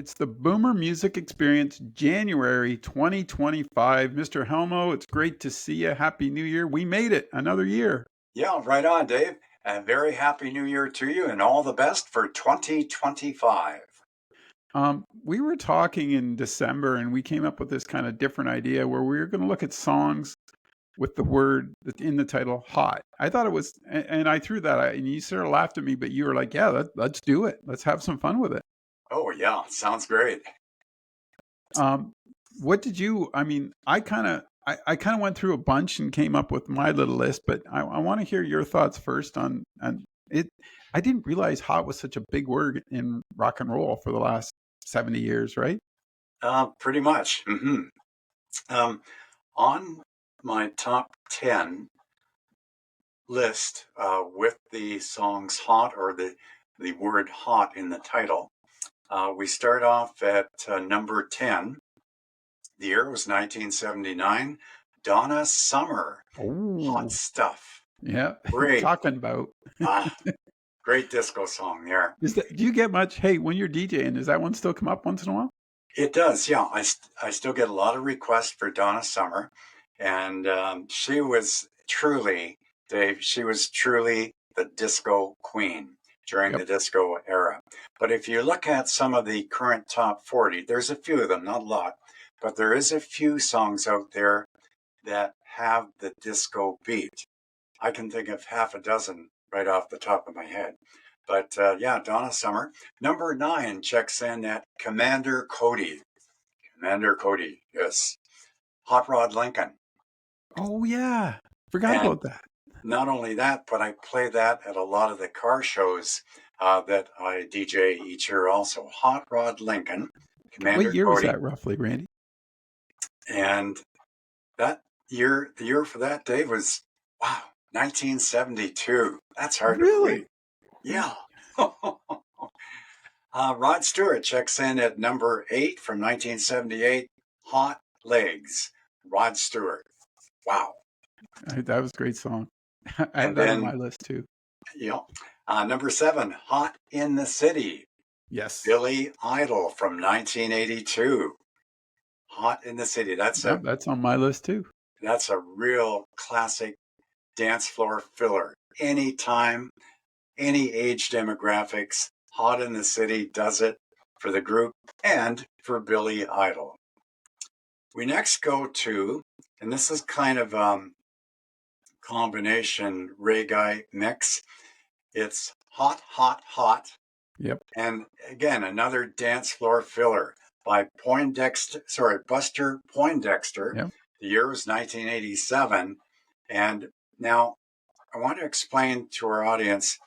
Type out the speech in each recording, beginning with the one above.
It's the Boomer Music Experience January 2025. Mr. Helmo, it's great to see you. Happy New Year. We made it another year. Yeah, right on, Dave. And very happy new year to you and all the best for 2025. We were talking in December and we came up with this kind of different idea where we were going to look at songs with the word in the title hot. I thought it was, and I threw that out and you sort of laughed at me, but you were like, yeah, let's do it. Let's have some fun with it. Oh, yeah, sounds great. Um, what did you, I mean, I kind of went through a bunch and came up with my little list, but I want to hear your thoughts first on it. I didn't realize hot was such a big word in rock and roll for the last 70 years, right? Pretty much. On my top 10 list with the songs hot or the word hot in the title, we start off at number 10. The year was 1979. Donna Summer. Hot Oh, stuff. yeah. Great. Talking about. Ah, great disco song there. Do you get much? Hey, when you're DJing, does that one still come up once in a while? It does, yeah. I still get a lot of requests for Donna Summer. And she was truly, Dave, she was truly the disco queen during the Yep. disco era. But if you look at some of the current top 40, there's a few of them, not a lot, but there is a few songs out there that have the disco beat. I can think of half a dozen right off the top of my head. But yeah, Donna Summer. Number 9 checks in at Commander Cody. Commander Cody, yes. Hot Rod Lincoln. Oh, yeah. Forgot And about that. not only that, but I play that at a lot of the car shows that I DJ each year also. Hot Rod Lincoln, What Commander year was Cody. that roughly, Randy? And that year, the year for that, Dave, was, wow, 1972. That's hard to Really? believe. Yeah. Rod Stewart checks in at number 8 from 1978. Hot Legs, Rod Stewart. Wow. That was a great song. I have And that on my then, list too. you know, number 7, Hot in the City, Yes. Billy Idol from 1982. Hot in the City. Yep, that's on my list too. That's a real classic dance floor filler. Anytime, any age demographics, Hot in the City does it for the group and for Billy Idol. We next go to, and this is kind of combination reggae mix. It's Hot, Hot, Hot. Yep. And again, another dance floor filler by Buster Poindexter. Yep. The year was 1987. And now I want to explain to our audience,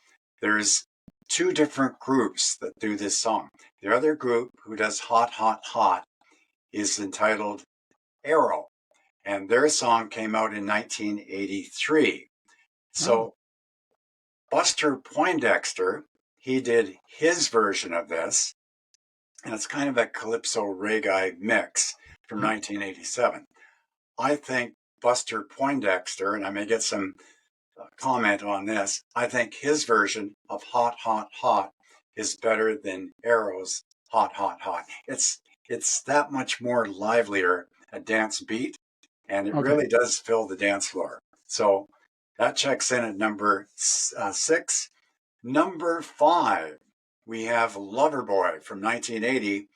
there's two different groups that do this song. The other group who does Hot, Hot, Hot is entitled Arrow. And their song came out in 1983. So Buster Poindexter, he did his version of this, and it's kind of a calypso reggae mix from 1987. I think Buster Poindexter, and I may get some comment on this, I think his version of Hot, Hot, Hot is better than Arrow's Hot, Hot, Hot. It's that much more livelier a dance beat, and it really does fill the dance floor. So that checks in at number 6. Number 5, we have Loverboy from 1980,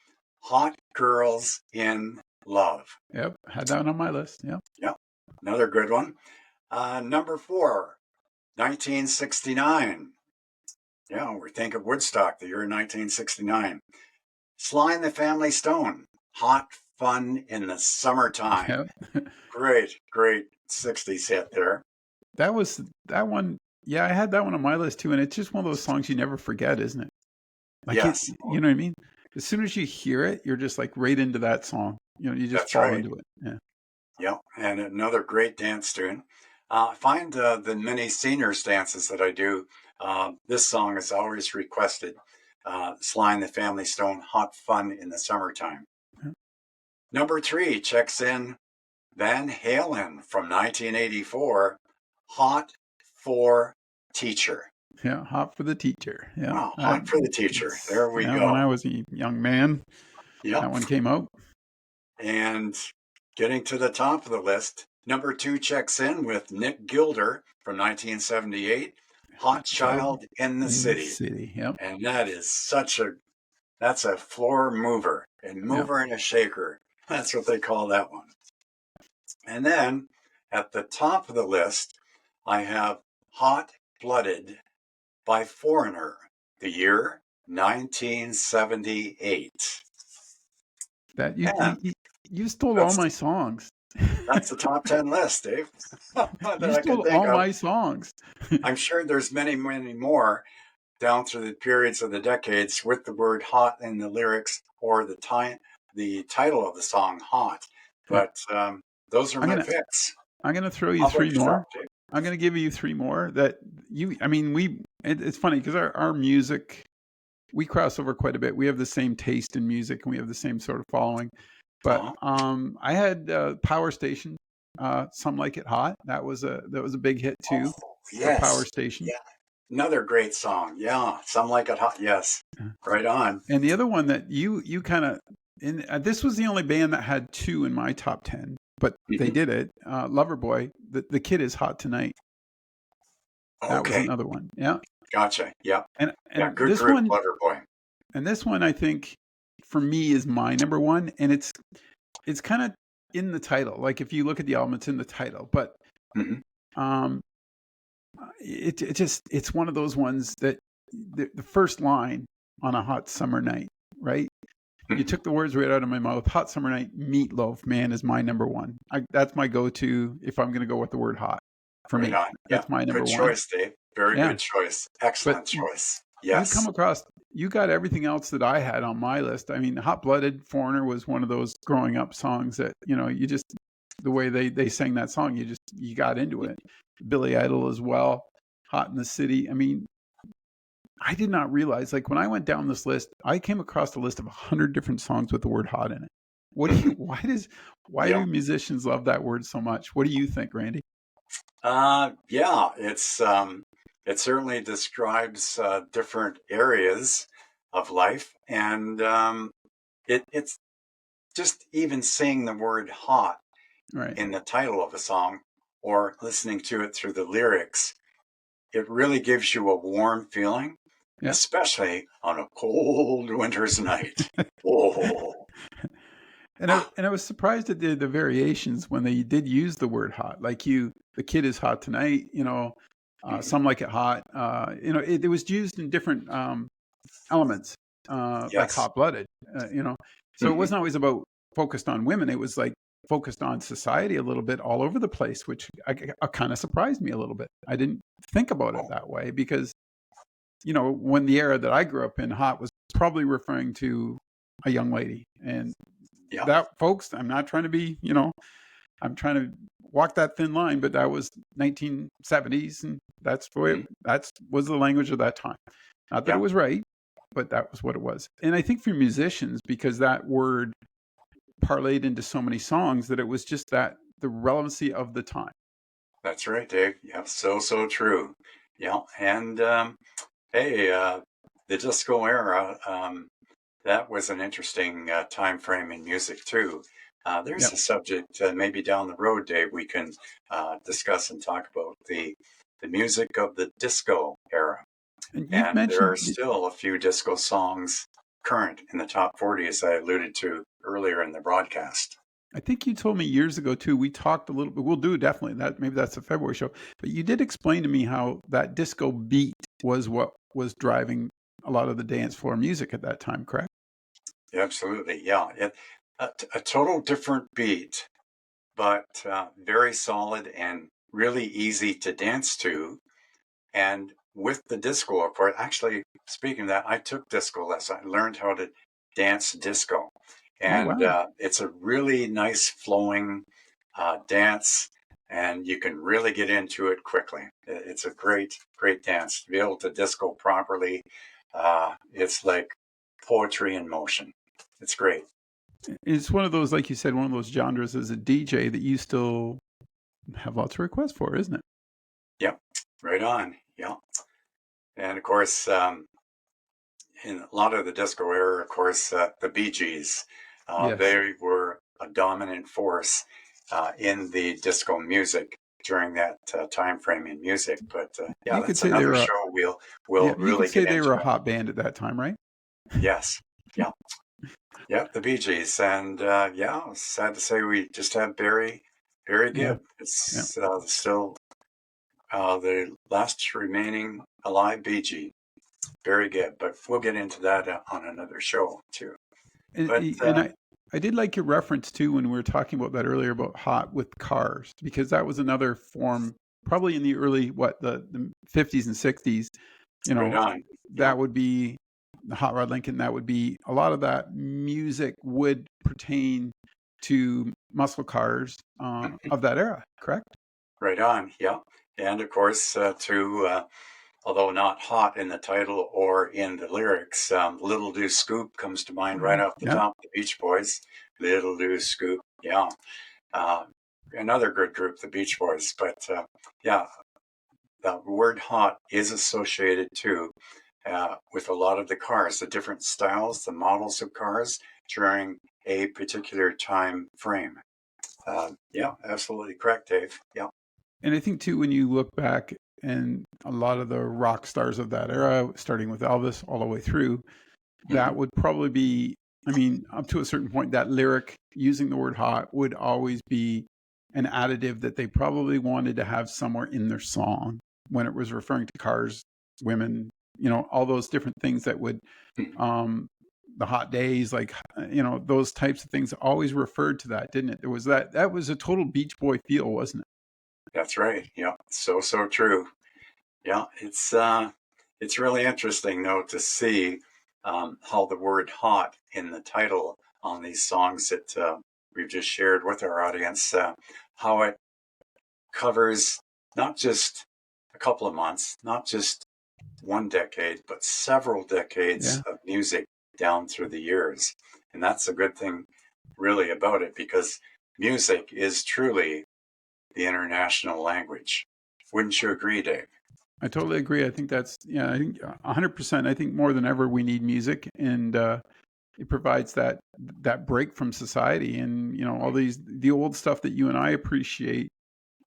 Hot Girls in Love. Yep, had that one on my list. Yep. Yep, another good one. Number 4, 1969. Yeah, we think of Woodstock, the year 1969. Sly and the Family Stone, Hot Fun in the Summertime. Yep. Great 60s hit there. That one. Yeah, I had that one on my list too, and it's just one of those songs you never forget, isn't it? Like Yes. you know what I mean? As soon as you hear it, you're just like right into that song. You know, you just fall into it. Yeah. Yep, and another great dance tune. Find the many seniors dances that I do. This song is always requested. Sly and the Family Stone, Hot Fun in the Summertime. Yeah. Number 3 checks in Van Halen from 1984, Hot for Teacher. Yeah, hot for the teacher. Yeah, Wow, hot for the teacher. There we when go. I was a young man, Yep. that one came out. And getting to the top of the list, number 2 checks in with Nick Gilder from 1978, Hot Hot child Child in the in the City. city. Yep, And that is that's a floor mover, a yep. mover and a shaker. That's what they call that one. And then at the top of the list, I have Hot Blooded by Foreigner, the year 1978. That And you stole all that's my songs. that's the top 10 list, Dave, that You I can stole think all of. my songs. I'm sure there's many, many more down through the periods of the decades with the word hot in the lyrics or the title of the song hot. Yeah, But those are I'm my gonna picks. I'm gonna throw you How about three yourself, more. Dave? I'm gonna give you three more that you. I mean, it's funny because our music, we cross over quite a bit. We have the same taste in music and we have the same sort of following. But Uh-huh. I had Power Station, Some Like It Hot. That was a big hit too Oh, for Power yes. Station. Yeah. Another great song. Yeah. Some like it hot. Yes. Right on. And the other one that you kind of, and this was the only band that had two in my top 10, but they Hmm. did it. Loverboy, the kid is hot tonight. That was Okay. another one. Yeah. Gotcha. Yeah. And Yeah. and Good group, Loverboy. this one I think for me is my number one, and it's kind of in the title. Like if you look at the album, it's in the title, but Hmm. um, it's one of those ones that the first line on a hot summer night, right? You Hmm. took the words right out of my mouth. Hot summer night, meatloaf, man, is my number one. That's my go-to if I'm going to go with the word hot. For Right me, on. Yeah. that's my Good number one. choice, Dave. Very Yeah, good choice. but Excellent choice. you come Yes. across, you got everything else that I had on my list. I mean, Hot Blooded Foreigner was one of those growing up songs that, you just, the way they sang that song, you got into it. Billy Idol as well, Hot in the City. I mean, I did not realize, like when I went down this list, I came across a list of 100 different songs with the word hot in it. What do you, Hmm. why Yeah. do musicians love that word so much? What do you think, Randy? Yeah, it certainly describes different areas of life, and it's just even seeing the word "hot" Right. in the title of a song or listening to it through the lyrics. It really gives you a warm feeling, Yeah. especially on a cold winter's night. Oh, And I was surprised at the variations when they did use the word hot. Like the kid is hot tonight. mhm. Some like it hot. It was used in different elements, like Yes. hot blooded. So it Hmm. wasn't always about focused on women. It was like focused on society a little bit all over the place, which kind of surprised me a little bit. I didn't think about it Oh, that way because when the era that I grew up in, hot was probably referring to a young lady, and yeah. that, folks, I'm not trying to be, I'm trying to walk that thin line, but that was 1970s, and Mhm. that's was the language of that time. Not that it Yeah, was right, but that was what it was. And I think for musicians, because that word parlayed into so many songs, that it was just that the relevancy of the time. that's right, Dave. Yeah, so true. Yeah, and hey, the disco era, that was an interesting time frame in music too. There's Yep. a subject maybe down the road, Dave, we can discuss and talk about the music of the disco era. And you've And there are mentioned, still a few disco songs current in the top 40, as I alluded to earlier in the broadcast. I think you told me years ago too. We talked a little bit. We'll do definitely that. Maybe that's a February show. But you did explain to me how that disco beat was what was driving a lot of the dance floor music at that time. Correct? Absolutely, yeah. A total different beat, but very solid and really easy to dance to. And with the disco, of course, actually, speaking of that, I took disco lessons. I learned how to dance disco. Oh And wow! it's a really nice flowing dance, and you can really get into it quickly. It's a great dance. To be able to disco properly, it's like poetry in motion. It's great. It's one of those, like you said, one of those genres as a DJ that you still have lots of requests for, isn't it? Yep, right on. Yeah. And of course, in a lot of the disco era, of course, the Bee Gees, Yes. they were a dominant force in the disco music during that time frame in music. But yeah, You could that's say they another were a, show yeah, we'll you could really say get they were into a it. hot band at that time, right? Yes, yeah, yeah, the Bee Gees, and yeah, sad to say we just had Barry Yeah. Gibb. Yeah. It's still the last remaining alive Bee Gee, Barry Gibb. But we'll get into that on another show too. But And I did like your reference too when we were talking about that earlier about hot with cars, because that was another form probably in the early the 50s and 60s, you right know, on. Yeah. that would be the Hot Rod Lincoln, that would be a lot of that music would pertain to muscle cars Mhm. of that era, correct? Right on. Yeah. And of course, although not hot in the title or in the lyrics, Little Do Scoop comes to mind right off the Yeah. top. The Beach Boys, Little Do Scoop. Yeah. Uh, Another good group, the Beach Boys. But yeah, the word hot is associated too with a lot of the cars, the different styles, the models of cars during a particular time frame. Yeah, absolutely correct, Dave. Yeah. And I think too, when you look back and a lot of the rock stars of that era, starting with Elvis all the way through, that Hmm. would probably be, I mean, up to a certain point, that lyric using the word hot would always be an additive that they probably wanted to have somewhere in their song when it was referring to cars, women, all those different things that would, um, the hot days, like, those types of things always referred to that, didn't it? There was that was a total Beach Boy feel, wasn't it? That's right. Yeah. So true. Yeah. It's really interesting though to see how the word hot in the title on these songs that we've just shared with our audience, how it covers not just a couple of months, not just one decade, but several decades Yeah. of music down through the years. And that's a good thing, really, about it because music is truly the international language. Wouldn't you agree, Dave? I totally agree. I think that's, yeah, I think 100%. I think more than ever we need music, and it provides that break from society, and all the old stuff that you and I appreciate.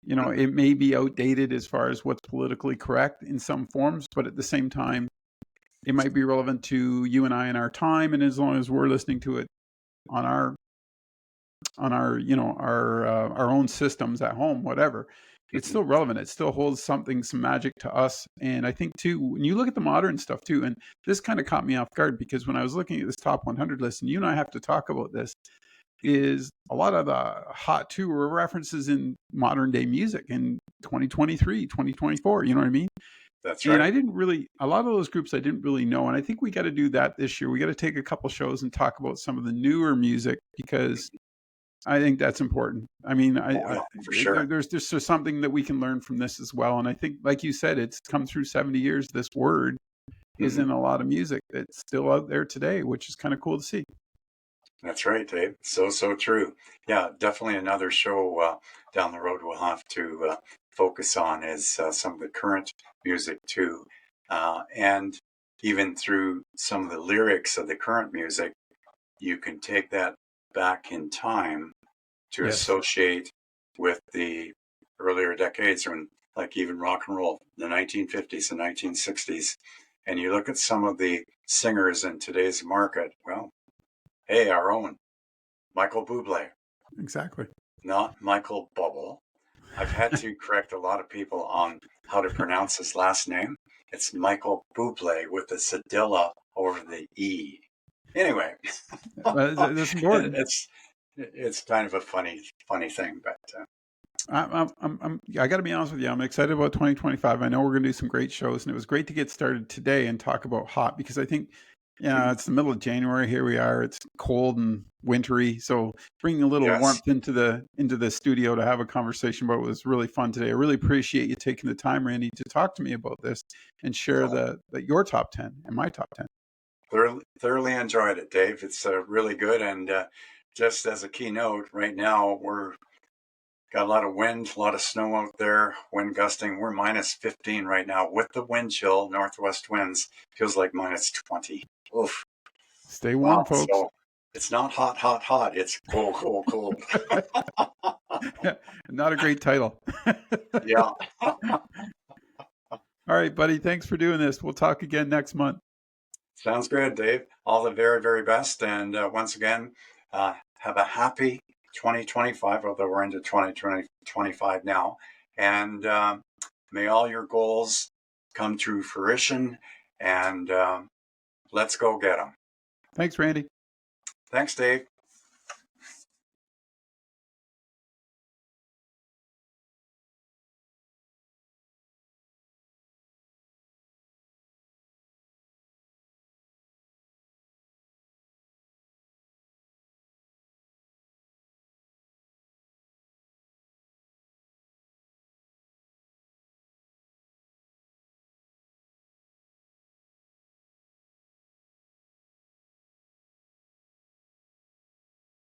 Mhm. It may be outdated as far as what's politically correct in some forms, but at the same time, it might be relevant to you and I in our time, and as long as we're listening to it on our our own systems at home, whatever, it's Mhm. still relevant. It still holds some magic to us. And I think too, when you look at the modern stuff too, and this kind of caught me off guard because when I was looking at this top 100 list, and you and I have to talk about this, is a lot of the hot too were references in modern day music in 2023, 2024. You know what I mean? That's And right. I didn't really, a lot of those groups I didn't really know. And I think we got to do that this year. We got to take a couple shows and talk about some of the newer music, because I think that's important. I mean, Oh, yeah, for sure. there's just something that we can learn from this as well. And I think, like you said, it's come through 70 years. This word is Hmm. in a lot of music that's still out there today, which is kind of cool to see. That's right, Dave. So true. Yeah, definitely another show down the road we'll have to focus on is some of the current music too. And even through some of the lyrics of the current music, you can take that back in time to Yes, associate with the earlier decades when like even rock and roll, the 1950s and 1960s. And you look at some of the singers in today's market, well, hey, our own Michael Bublé, exactly. not Michael Bubble. I've had to correct a lot of people on how to pronounce his last name. It's Michael Bublé with the cedilla over the E. Anyway, That's important. it's kind of a funny thing, but I got to be honest with you. I'm excited about 2025. I know we're going to do some great shows, and it was great to get started today and talk about hot, because I think, yeah, it's the middle of January. Here we are. It's cold and wintry, so bringing a little yes. warmth into the studio to have a conversation about it was really fun today. I really appreciate you taking the time, Randy, to talk to me about this and share Oh, your top 10 and my top 10. thoroughly enjoyed it, Dave. It's really good. And just as a keynote, right now we're Got a lot of wind, a lot of snow out there, wind gusting. We're minus 15 right now with the wind chill, northwest winds. Feels like minus 20. Oof. Stay warm, Wow. folks. So it's not hot, hot, hot. It's cold, cold, cold. Not a great title. Yeah. All right, buddy. Thanks for doing this. We'll talk again next month. Sounds good, Dave. All the very, very best. And once again, have a happy 2025, although we're into 2025 now. And may all your goals come to fruition. And let's go get them. Thanks, Randy. Thanks, Dave.